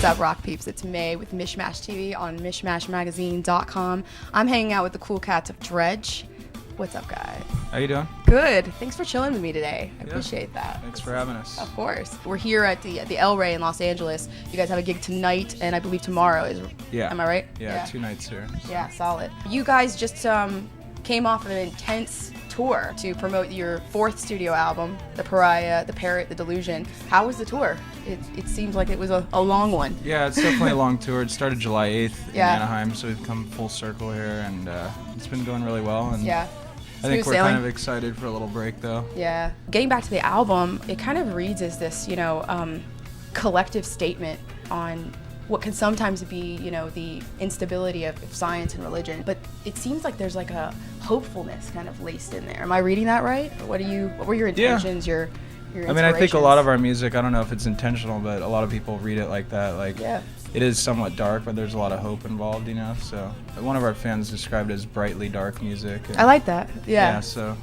What's up, rock peeps? It's May with MishMashTV on MishMashMagazine.com. I'm hanging out with the cool cats of Dredg. What's up, guys? How you doing? Good. Thanks for chilling with me today. I appreciate that. Thanks for having us. Of course. We're here at the El Rey in Los Angeles. You guys have a gig tonight, and I believe tomorrow is. Yeah. Am I right? Yeah, 2 nights here. Yeah, solid. You guys just came off of an intense tour to promote your 4th studio album, the Pariah, the Parrot, the Delusion. How was the tour? It seems like it was a long one. Yeah, it's definitely a long tour. It started July 8th in Yeah. Anaheim, so we've come full circle here, and it's been going really well. And Yeah. I think Smooth we're sailing. kind of excited for a little break, though. Yeah. Getting back to the album, it kind of reads as this, collective statement on what can sometimes be, the instability of science and religion. But it seems like there's like a hopefulness kind of laced in there. Am I reading that right? Or what were your intentions, your I mean, I think a lot of our music, I don't know if it's intentional, but a lot of people read it like that. Like, it is somewhat dark, but there's a lot of hope involved, So one of our fans described it as brightly dark music. I like that. Yeah. Yeah, so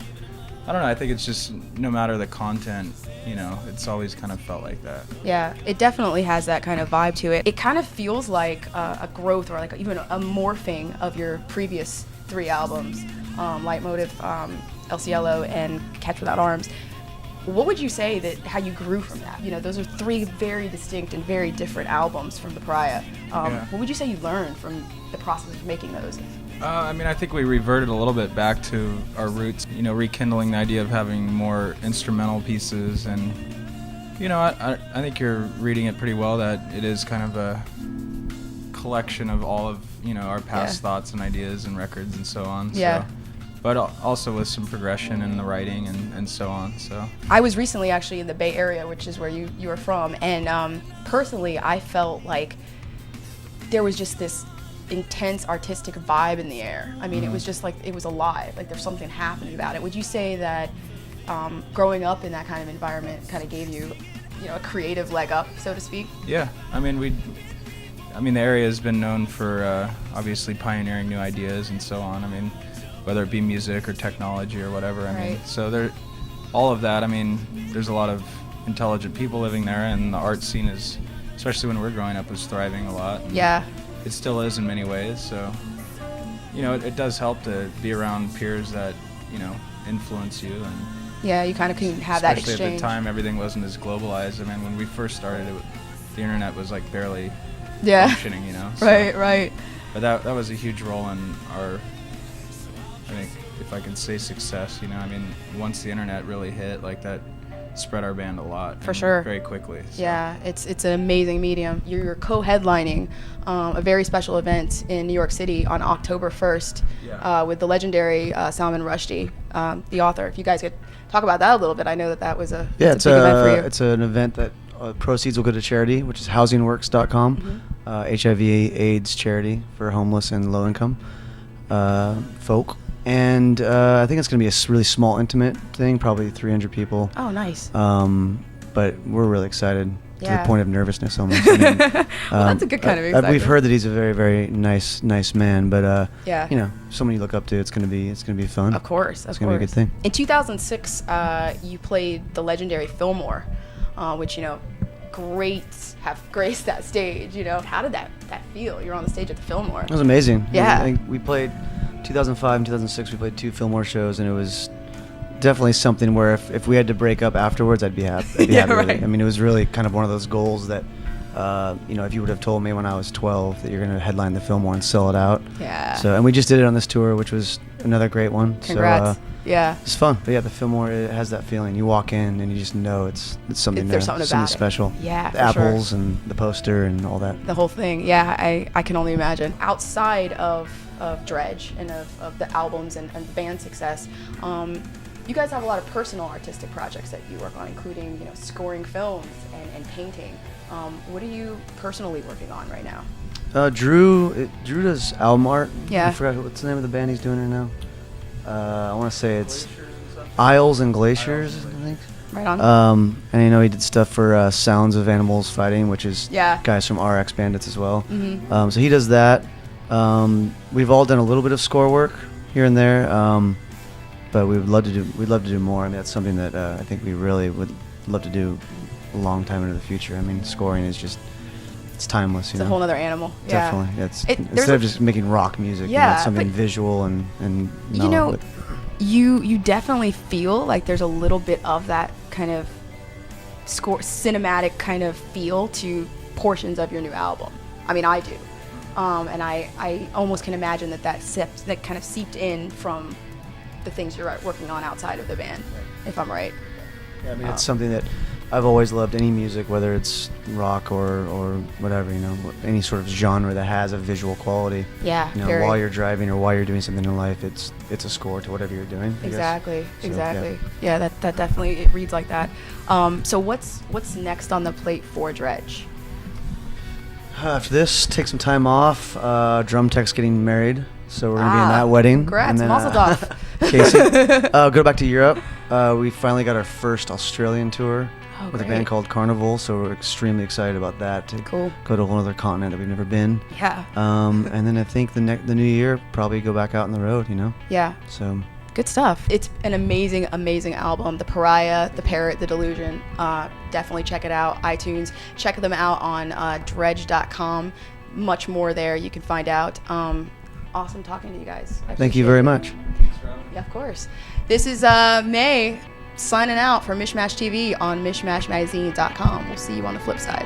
I don't know. I think it's just no matter the content, it's always kind of felt like that. Yeah, it definitely has that kind of vibe to it. It kind of feels like a growth or like even a morphing of your previous 3 albums, Leitmotif, El Cielo, and Catch Without Arms. What would you say that how you grew from that? Those are 3 very distinct and very different albums from the Pariah. What would you say you learned from the process of making those? I mean, I think we reverted a little bit back to our roots, rekindling the idea of having more instrumental pieces. And, I think you're reading it pretty well, that it is kind of a collection of all of, our past thoughts and ideas and records and so on. Yeah. So, but also with some progression in the writing and so on. So I was recently actually in the Bay Area, which is where you are from, and personally I felt like there was just this intense artistic vibe in the air. I mean, it was just like it was alive, like there's something happening about it. Would you say that growing up in that kind of environment kind of gave you, a creative leg up, so to speak? Yeah, I mean, the area has been known for obviously pioneering new ideas and so on. I mean, whether it be music or technology or whatever. I mean, so all of that. I mean, there's a lot of intelligent people living there, and the art scene is, especially when we're growing up, was thriving a lot. Yeah. It still is in many ways. So, it does help to be around peers that, influence you. And yeah, you kind of can have that exchange. Especially at the time, everything wasn't as globalized. I mean, when we first started, the internet was like barely functioning, So, Right. But that was a huge role in our, I think, if I can say success, I mean, once the internet really hit, like that spread our band a lot. For sure. Very quickly. So. Yeah, it's an amazing medium. You're co-headlining a very special event in New York City on October 1st with the legendary Salman Rushdie, the author. If you guys could talk about that a little bit, I know that was a it's a big event for you. It's an event that proceeds will go to charity, which is housingworks.com, HIV/AIDS charity for homeless and low-income folk. And I think it's going to be a really small, intimate thing, probably 300 people. Oh, nice. But we're really excited to the Yeah. point of nervousness almost. I mean, Well, that's a good kind of excitement. We've heard that he's a very, very nice man. But Yeah. someone you look up to, it's going to be fun. Of course, It's going to be a good thing. In 2006, you played the legendary Fillmore, which have graced that stage. How did that feel? You're on the stage at the Fillmore. It was amazing. Yeah. We played 2005 and 2006. We played 2 Fillmore shows, and it was definitely something where if we had to break up afterwards, I'd be happy. With right. it. I mean, it was really kind of one of those goals that, if you would have told me when I was 12 that you're going to headline the Fillmore and sell it out. Yeah. So, and we just did it on this tour, which was another great one. Congrats. So, yeah. it's fun. But yeah, the Fillmore, it has that feeling. You walk in and you just know it's something There's there, something about it. special. Yeah, The for sure. apples and the poster and all that. The whole thing. Yeah, I can only imagine. Outside of Dredg and of the albums and the band success, you guys have a lot of personal artistic projects that you work on, including scoring films and painting. What are you personally working on right now? Drew does album art. Yeah. I forgot what's the name of the band he's doing right now. I want to say it's Isles and Glaciers, I think. Right on. And he did stuff for Sounds of Animals Fighting, which is Yeah. guys from RX Bandits as well. Mm-hmm. So he does that. We've all done a little bit of score work here and there, but we'd love to do more. I mean, that's something that I think we really would love to do a long time into the future. I mean, scoring is just it's timeless. It's a whole other animal. Yeah. Definitely. Instead of just making rock music, it's something visual and mellow. You definitely feel like there's a little bit of that kind of cinematic kind of feel to portions of your new album. I mean, I do. And I almost can imagine that kind of seeped in from the things you're working on outside of the band, if I'm right. Yeah, I mean, it's something that I've always loved. Any music, whether it's rock or whatever, any sort of genre that has a visual quality. Yeah, while you're driving or while you're doing something in life, it's a score to whatever you're doing. Exactly. So, Yeah, that definitely it reads like that. So what's next on the plate for Dredg? After this, take some time off. Drum tech's getting married, so we're gonna be in that wedding. Congrats, and then, mazel tov. Casey, go back to Europe. We finally got our first Australian tour with a band called Carnival, so we're extremely excited about that. To go to a whole other continent that we've never been. Yeah. And then I think the new year probably go back out on the road. Yeah. So. Good stuff. It's an amazing, amazing album. The Pariah, the Parrot, the Delusion. Definitely check it out. iTunes. Check them out on dredg.com. Much more there you can find out. Awesome talking to you guys. Thank you very much. Yeah, of course. This is May signing out for MishMashTV on MishMashMagazine.com. We'll see you on the flip side.